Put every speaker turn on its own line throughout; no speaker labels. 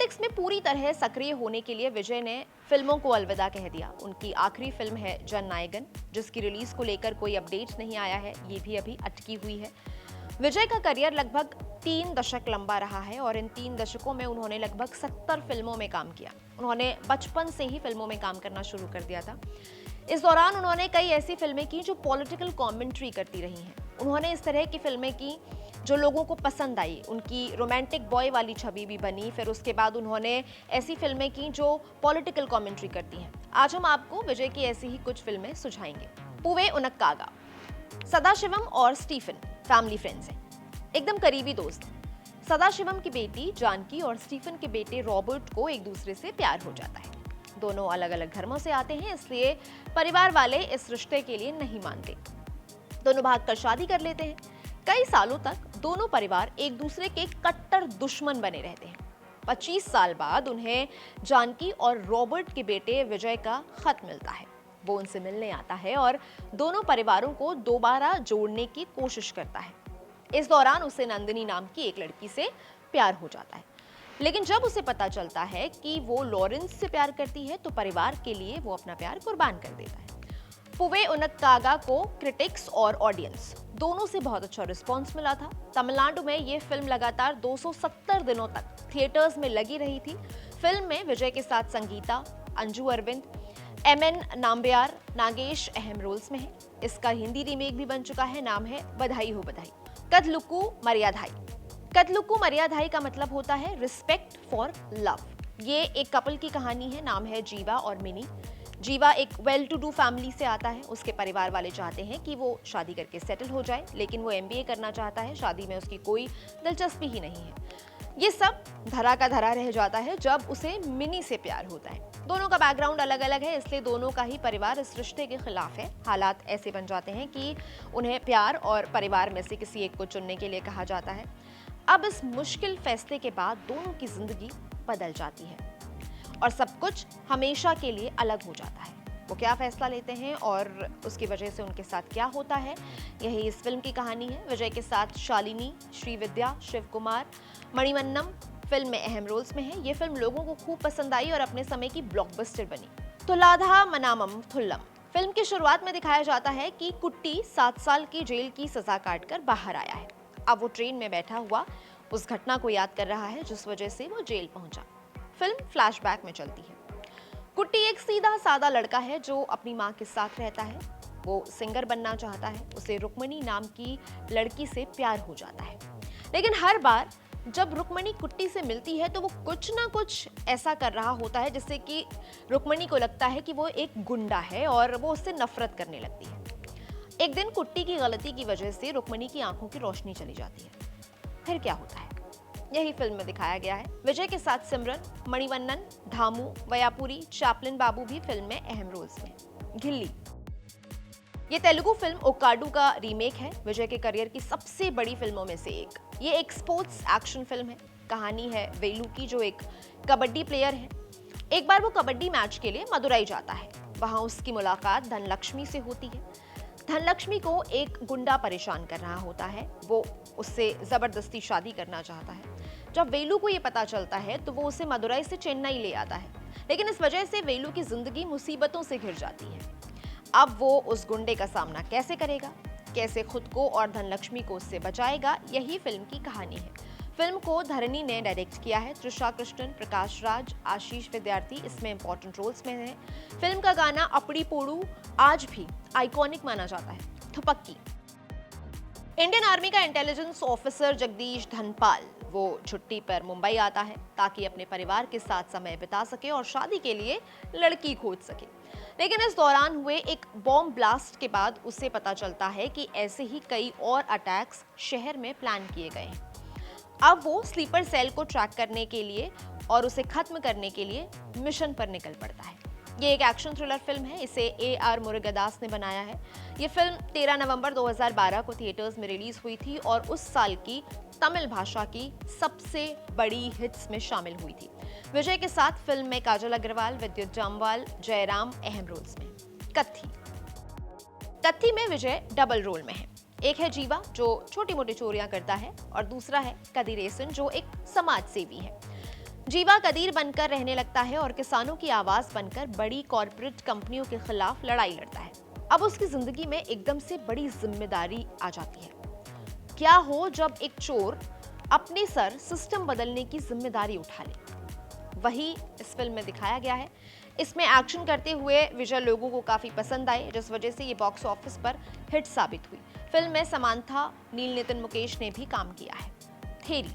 Politics में पूरी तरह सक्रिय होने के लिए विजय ने फिल्मों को अलविदा कह दिया। उनकी आखिरी फिल्म है जननायकन, जिसकी रिलीज को लेकर कोई अपडेट नहीं आया है, ये भी अभी अटकी हुई है। विजय का करियर लगभग 3 दशक लंबा रहा है और इन 3 दशकों में उन्होंने लगभग 70 फिल्मों में काम किया। उन्होंने बचपन से ही फिल्मों में काम करना शुरू कर दिया था। इस दौरान उन्होंने कई ऐसी फिल्में की जो पॉलिटिकल कमेंट्री करती रही हैं। उन्होंने इस तरह की फिल्में की जो लोगों को पसंद आई। उनकी रोमांटिक बॉय वाली छवि भी बनी। फिर उसके बाद उन्होंने ऐसी फिल्में की जो पॉलिटिकल कमेंट्री करती हैं। आज हम आपको विजय की ऐसी ही कुछ फिल्में सुझाएंगे। पूवे उनक्कागा। सदाशिवम और स्टीफन फैमिली फ्रेंड्स हैं, एकदम करीबी दोस्त। सदाशिवम की बेटी जानकी और स्टीफन के बेटे रॉबर्ट को एक दूसरे से प्यार हो जाता है। दोनों अलग अलग धर्मों से आते हैं, इसलिए परिवार वाले इस रिश्ते के लिए नहीं मानते। दोनों भागकर शादी कर लेते हैं। कई सालों तक दोनों परिवार एक दूसरे के कट्टर दुश्मन बने रहते हैं। 25 साल बाद उन्हें जानकी और रॉबर्ट के बेटे विजय का खत मिलता है। वो उनसे मिलने आता है और दोनों परिवारों को दोबारा जोड़ने की कोशिश करता है। इस दौरान उसे नंदिनी नाम की एक लड़की से प्यार हो जाता है, लेकिन जब उसे पता चलता है कि वो लॉरेंस से प्यार करती है तो परिवार के लिए वो अपना प्यार कुर्बान कर देता है। पूवे उनक्कागा को क्रिटिक्स और ऑडियंस दोनों से बहुत अच्छा रिस्पांस मिला था। तमिलनाडु में ये फिल्म लगातार 270 दिनों तक थिएटर्स में लगी रही थी। फिल्म में विजय के साथ संगीता, अंजू अरविंद, एमएन नाम्बियार, नागेश अहम रोल्स में है। इसका हिंदी रीमेक भी बन चुका है, नाम है बधाई हो बधाई। कथलुक्कू मर्यादाई। कथलुक्कू मर्यादाई का मतलब होता है रिस्पेक्ट फॉर लव। ये एक कपल की कहानी है, नाम है जीवा और मिनी। जीवा एक वेल टू डू फैमिली से आता है। उसके परिवार वाले चाहते हैं कि वो शादी करके सेटल हो जाए, लेकिन वो एमबीए करना चाहता है। शादी में उसकी कोई दिलचस्पी ही नहीं है। ये सब धरा का धरा रह जाता है जब उसे मिनी से प्यार होता है। दोनों का बैकग्राउंड अलग अलग है, इसलिए दोनों का ही परिवार इस रिश्ते के खिलाफ है। हालात ऐसे बन जाते हैं कि उन्हें प्यार और परिवार में से किसी एक को चुनने के लिए कहा जाता है। अब इस मुश्किल फैसले के बाद दोनों की जिंदगी बदल जाती है और सब कुछ हमेशा के लिए अलग हो जाता है। वो क्या फैसला लेते हैं और उसकी वजह से उनके साथ क्या होता है, यही इस फिल्म की कहानी है। विजय के साथ शालिनी, श्रीविद्या, शिव कुमार, मणिवन्नम फिल्म में अहम रोल्स में है। ये फिल्म लोगों को खूब पसंद आई और अपने समय की ब्लॉकबस्टर बनी। तुलाधा मनामम थुल्लम। फिल्म की शुरुआत में दिखाया जाता है कि कुट्टी 7 साल की जेल की सजा काटकर बाहर आया है। अब वो ट्रेन में बैठा हुआ उस घटना को याद कर रहा है जिस वजह से वो जेल पहुंचा। फिल्म फ्लैशबैक में चलती है। कुट्टी एक सीधा सादा लड़का है जो अपनी माँ के साथ रहता है। वो सिंगर बनना चाहता है। उसे रुक्मणी नाम की लड़की से प्यार हो जाता है, लेकिन हर बार जब रुक्मणी कुट्टी से मिलती है तो वो कुछ ना कुछ ऐसा कर रहा होता है जिससे कि रुक्मणी को लगता है कि वो एक गुंडा है और वो उससे नफरत करने लगती है। एक दिन कुट्टी की गलती की वजह से रुक्मणी की आंखों की रोशनी चली जाती है। फिर क्या होता है, यही फिल्म में दिखाया गया है। विजय के साथ सिमरन, मणिवन्नन, धामू, वयापुरी, चैपलिन बाबू भी फिल्म में अहम रोल्स में। घिल्ली। ये तेलुगु फिल्म ओकाडू का रीमेक है, विजय के करियर की सबसे बड़ी फिल्मों में से एक। ये एक स्पोर्ट्स एक्शन फिल्म है। कहानी है वेलू की, जो एक कबड्डी प्लेयर है। एक बार वो कबड्डी मैच के लिए मदुरई जाता है। वहां उसकी मुलाकात धनलक्ष्मी से होती है। धनलक्ष्मी को एक गुंडा परेशान कर रहा होता है। वो उससे जबरदस्ती शादी करना चाहता है। जब वेलू को ये पता चलता है तो वो उसे मदुरई से चेन्नई ले आता है, लेकिन इस वजह से वेलू की जिंदगी मुसीबतों से घिर जाती है। अब वो उस गुंडे का सामना कैसे करेगा, कैसे खुद को और धनलक्ष्मी को उससे बचाएगा, यही फिल्म की कहानी है। फिल्म को धरनी ने डायरेक्ट किया है। त्रिशा कृष्णन, प्रकाश राज, आशीष विद्यार्थी इसमें इंपॉर्टेंट रोल्स में हैं। फिल्म का गाना अपड़ी पोड़ू आज भी आइकॉनिक माना जाता है। थुपक्की। इंडियन आर्मी का इंटेलिजेंस ऑफिसर जगदीश धनपाल वो छुट्टी पर मुंबई आता है ताकि अपने परिवार के साथ समय बिता सके और शादी के लिए लड़की खोज सके। लेकिन इस दौरान हुए एक बॉम्ब ब्लास्ट के बाद उसे पता चलता है कि ऐसे ही कई और अटैक्स शहर में प्लान किए गए हैं। अब वो स्लीपर सेल को ट्रैक करने के लिए और उसे खत्म करने के लिए मिशन पर निकल पड़ता है। ये एक एक्शन थ्रिलर फिल्म है। इसे AR मुरुगदास ने बनाया है। ये फिल्म 13 नवंबर 2012 को थिएटर्स में रिलीज हुई थी और उस साल की तमिल भाषा की सबसे बड़ी हिट्स में शामिल हुई थी। विजय के साथ फिल्म में काजल अग्रवाल, विद्युत जामवाल, जयराम अहम रोल्स में। कत्थी। कत्थी में विजय डबल रोल में है। एक है जीवा जो छोटी मोटी चोरियां करता है और दूसरा है कदीरेसन जो एक समाज सेवी है। जीवा कदीर बनकर रहने लगता है और किसानों की आवाज बनकर बड़ी कॉर्पोरेट कंपनियों के खिलाफ लड़ाई लड़ता है। अब उसकी जिंदगी में एकदम से बड़ी जिम्मेदारी आ जाती है। क्या हो जब एक चोर अपने सर सिस्टम बदलने की जिम्मेदारी उठा ले। वही इस फिल्म में दिखाया गया है। इसमें एक्शन करते हुए विजय लोगों को काफी पसंद आए, जिस वजह से ये बॉक्स ऑफिस पर हिट साबित हुई। फिल्म में समांथा, नील नितिन मुकेश ने भी काम किया है। थेरी।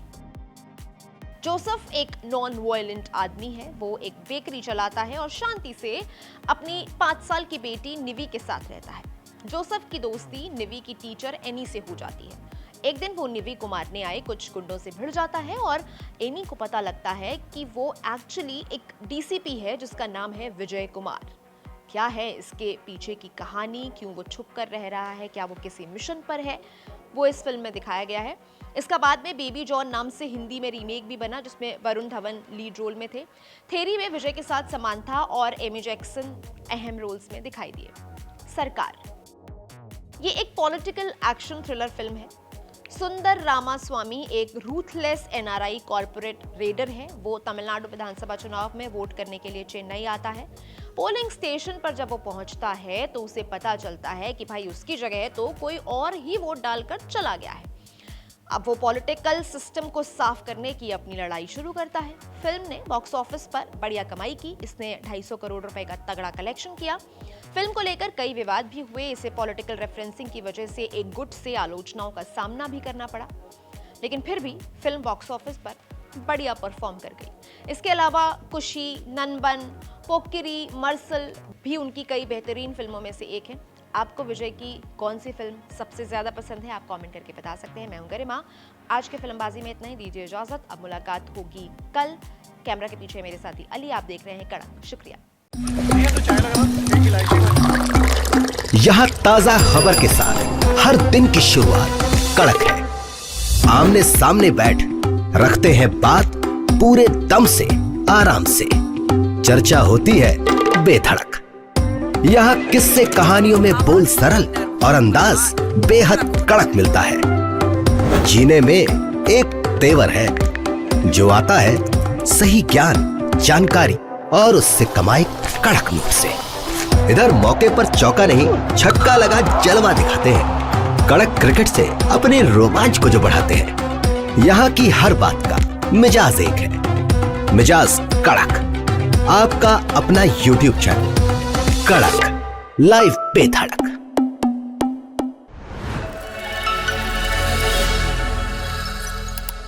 जोसेफ एक नॉन वायलेंट आदमी है। वो एक बेकरी चलाता है और शांति से अपनी 5 साल की बेटी निवी के साथ रहता है। जोसेफ की दोस्ती निवी की टीचर एनी से हो जाती है। एक दिन वो निवी को मारने आए कुछ गुंडों से भिड़ जाता है और एनी को पता लगता है कि वो एक्चुअली एक डीसीपी है जिसका नाम है विजय कुमार। क्या है इसके पीछे की कहानी, क्यों वो छुप कर रह रहा है, क्या वो किसी मिशन पर है, वो इस फिल्म में दिखाया गया है। इसका बाद में बेबी जॉन नाम से हिंदी में रीमेक भी बना, जिसमें वरुण धवन लीड रोल में थे। थेरी में विजय के साथ समांथा और एमी जैक्सन अहम रोल्स में दिखाई दिए। सरकार। ये एक पॉलिटिकल एक्शन थ्रिलर फिल्म है। सुंदर रामास्वामी एक रूथलेस एनआरआई कॉर्पोरेट रेडर है। वो तमिलनाडु विधानसभा चुनाव में वोट करने के लिए चेन्नई आता है। पोलिंग स्टेशन पर जब वो पहुंचता है तो उसे पता चलता है कि भाई उसकी जगह तो कोई और ही वोट डालकर चला गया है। अब वो पॉलिटिकल सिस्टम को साफ करने की अपनी लड़ाई शुरू करता है। फिल्म ने बॉक्स ऑफिस पर बढ़िया कमाई की। इसने 250 करोड़ रुपए का तगड़ा कलेक्शन किया। फिल्म को लेकर कई विवाद भी हुए। इसे पॉलिटिकल रेफरेंसिंग की वजह से एक गुट से आलोचनाओं का सामना भी करना पड़ा, लेकिन फिर भी फिल्म बॉक्स ऑफिस पर बढ़िया परफॉर्म कर गई। इसके अलावा कुशी, ननबन, पोकिरी, मर्सल भी उनकी कई बेहतरीन फिल्मों में से एक है। आपको विजय की कौन सी फिल्म सबसे ज्यादा पसंद है, आप कमेंट करके बता सकते हैं। मैं हूं गरिमा। आज के फिल्मबाजी में इतना ही। दीजिए इजाजत। अब मुलाकात होगी कल। कैमरा के पीछे मेरे साथी अली, आप देख रहे हैं कड़क। शुक्रिया।
यहाँ ताजा खबर के साथ हर दिन की शुरुआत कड़क है। आमने सामने बैठ रखते हैं बात पूरे दम से, आराम से। चर्चा होती है बेधड़क। यहाँ किस्से कहानियों में बोल सरल और अंदाज बेहद कड़क मिलता है। जीने में एक तेवर है जो आता है सही ज्ञान, जानकारी और उससे कमाई कड़क नोट से। इधर मौके पर चौका नहीं, छक्का लगा जलवा दिखाते हैं। कड़क क्रिकेट से अपने रोमांच को जो बढ़ाते हैं। यहाँ की हर बात का मिजाज एक है, मिजाज कड़क। आपका अपना YouTube चैनल कड़क, लाइव पे धड़क।